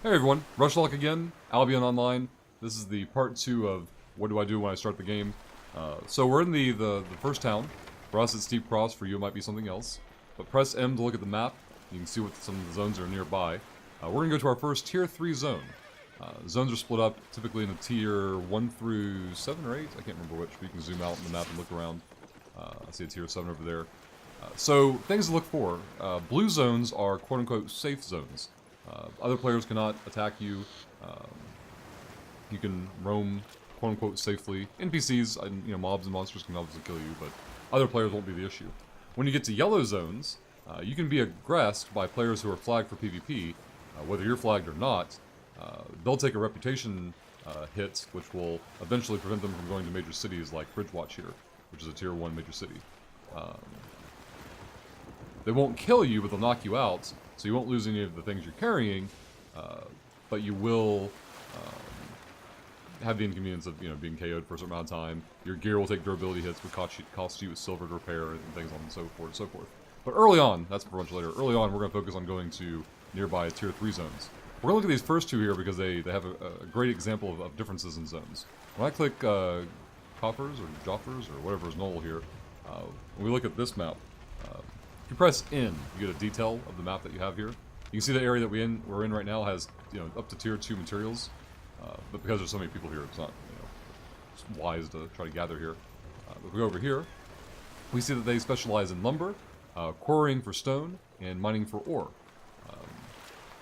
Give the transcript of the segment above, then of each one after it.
Hey everyone, Rushlock again, Albion Online. This is the part 2 of what do I do when I start the game. So we're in the first town. For us it's Steep Cross, for you it might be something else. But press M to look at the map. You can see what some of the zones are nearby. We're going to go to our first Tier 3 zone. Zones are split up typically into Tier 1 through 7 or 8. I can't remember which, but you can zoom out on the map and look around. I see a Tier 7 over there. So, things to look for. Blue zones are quote-unquote safe zones. Other players cannot attack you. You can roam, quote-unquote, safely. NPCs, and mobs and monsters can obviously kill you, but other players won't be the issue. When you get to yellow zones, you can be aggressed by players who are flagged for PvP. Whether you're flagged or not, they'll take a reputation hit, which will eventually prevent them from going to major cities like Bridgewatch here, which is a Tier 1 major city. They won't kill you, but they'll knock you out, so you won't lose any of the things you're carrying, but you will have the inconvenience of being KO'd for a certain amount of time. Your gear will take durability hits, which cost you silver to repair, and things on and so forth and so forth. But early on, that's for much later, early on we're going to focus on going to nearby Tier 3 zones. We're going to look at these first two here because they have a great example of differences in zones. When I click Coffers or Joffers or whatever is null here, when we look at this map, if you press N, you get a detail of the map that you have here. You can see the area that we're in right now has up to Tier 2 materials, but because there's so many people here, it's not it's wise to try to gather here. If we go over here, we see that they specialize in lumber, quarrying for stone, and mining for ore.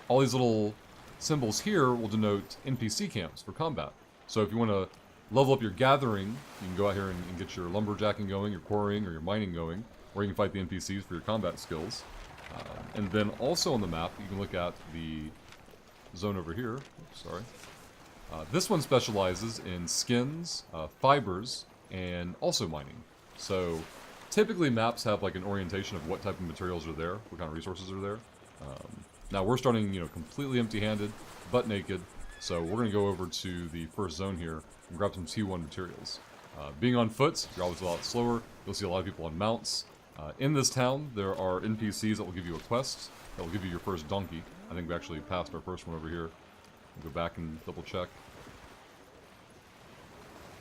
All these little symbols here will denote NPC camps for combat. So if you want to level up your gathering, you can go out here and get your lumberjacking going, your quarrying, or your mining going, or you can fight the NPCs for your combat skills. And then also on the map, you can look at the zone over here. Oops, sorry. This one specializes in skins, fibers, and also mining. So typically maps have like an orientation of what type of materials are there, what kind of resources are there. Now we're starting, completely empty-handed, butt naked. So we're going to go over to the first zone here and grab some T1 materials. Being on foot, you're always a lot slower. You'll see a lot of people on mounts. In this town, there are NPCs that will give you a quest, that will give you your first donkey. I think we actually passed our first one over here. We'll go back and double check.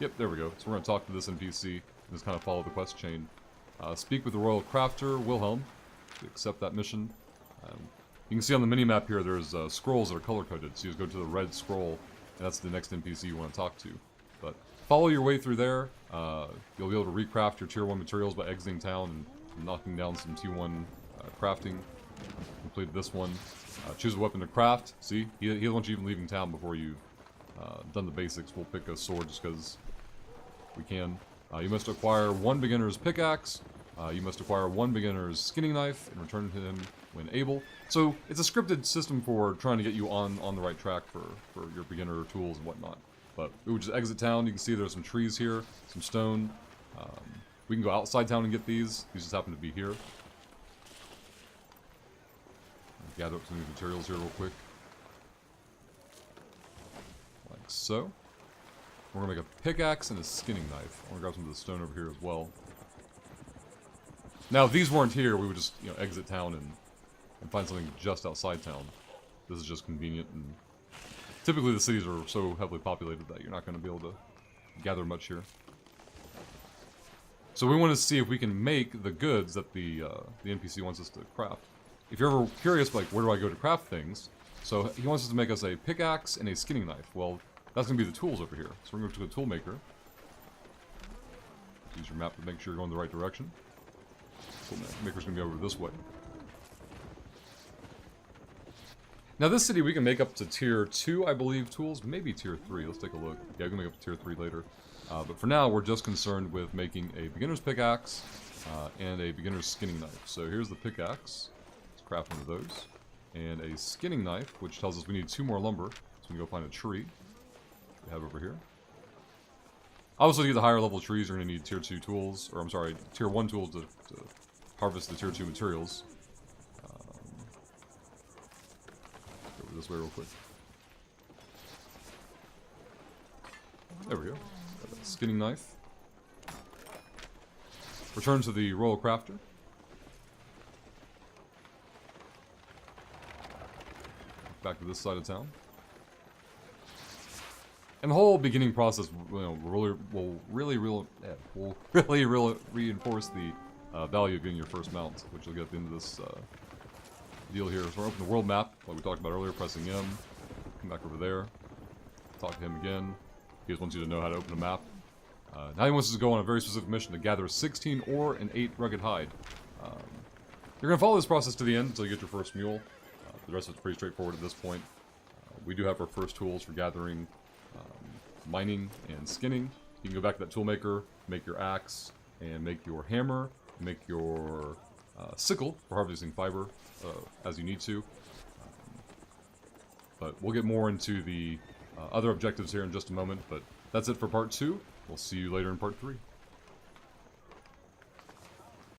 Yep, there we go. So we're going to talk to this NPC and just kind of follow the quest chain. Speak with the Royal Crafter, Wilhelm, to accept that mission. You can see on the mini-map here there's scrolls that are color-coded, so you just go to the red scroll, and that's the next NPC you want to talk to. But follow your way through there. You'll be able to recraft your Tier 1 materials by exiting town and knocking down some T1 crafting. Completed this one. Choose a weapon to craft. See, he doesn't want you even leaving town before you've done the basics. We'll pick a sword just because we can. You must acquire one beginner's pickaxe. You must acquire one beginner's skinning knife and return to him when able. So it's a scripted system for trying to get you on the right track for your beginner tools and whatnot. But we would just exit town. You can see there's some trees here, some stone. We can go outside town and get these. These just happen to be here. Gather up some of these materials here real quick. Like so. We're going to make a pickaxe and a skinning knife. I want to grab some of the stone over here as well. Now, if these weren't here, we would just exit town and find something just outside town. This is just convenient, and typically the cities are so heavily populated that you're not going to be able to gather much here. So we want to see if we can make the goods that the NPC wants us to craft. If you're ever curious, like, where do I go to craft things? So he wants us to make us a pickaxe and a skinning knife. Well, that's going to be the tools over here. So we're going to go to the tool maker. Use your map to make sure you're going the right direction. Tool maker's going to be over this way. Now this city we can make up to Tier 2, I believe, tools. Maybe Tier 3. Let's take a look. Yeah, we can make up to Tier 3 later. But for now, we're just concerned with making a beginner's pickaxe and a beginner's skinning knife. So here's the pickaxe. Let's craft one of those. And a skinning knife, which tells us we need 2 more lumber. So we can go find a tree. We have over here. Obviously, to get the higher level trees, you're going to need Tier 2 tools. Or, I'm sorry, Tier 1 tools to harvest the Tier 2 materials. Go over this way real quick. There we go. Got that skinning knife. Return to the Royal Crafter. Back to this side of town. And the whole beginning process, will really reinforce the value of getting your first mount, which you'll get at the end of this deal here. So we're open the world map, like we talked about earlier, pressing M. Come back over there. Talk to him again. He just wants you to know how to open a map. Now he wants us to go on a very specific mission to gather 16 ore and 8 rugged hide. You're going to follow this process to the end until you get your first mule. The rest of it's pretty straightforward at this point. We do have our first tools for gathering, mining, and skinning. You can go back to that tool maker, make your axe, and make your hammer, make your sickle for harvesting fiber as you need to. But we'll get more into the other objectives here in just a moment, but that's it for part 2. We'll see you later in part 3.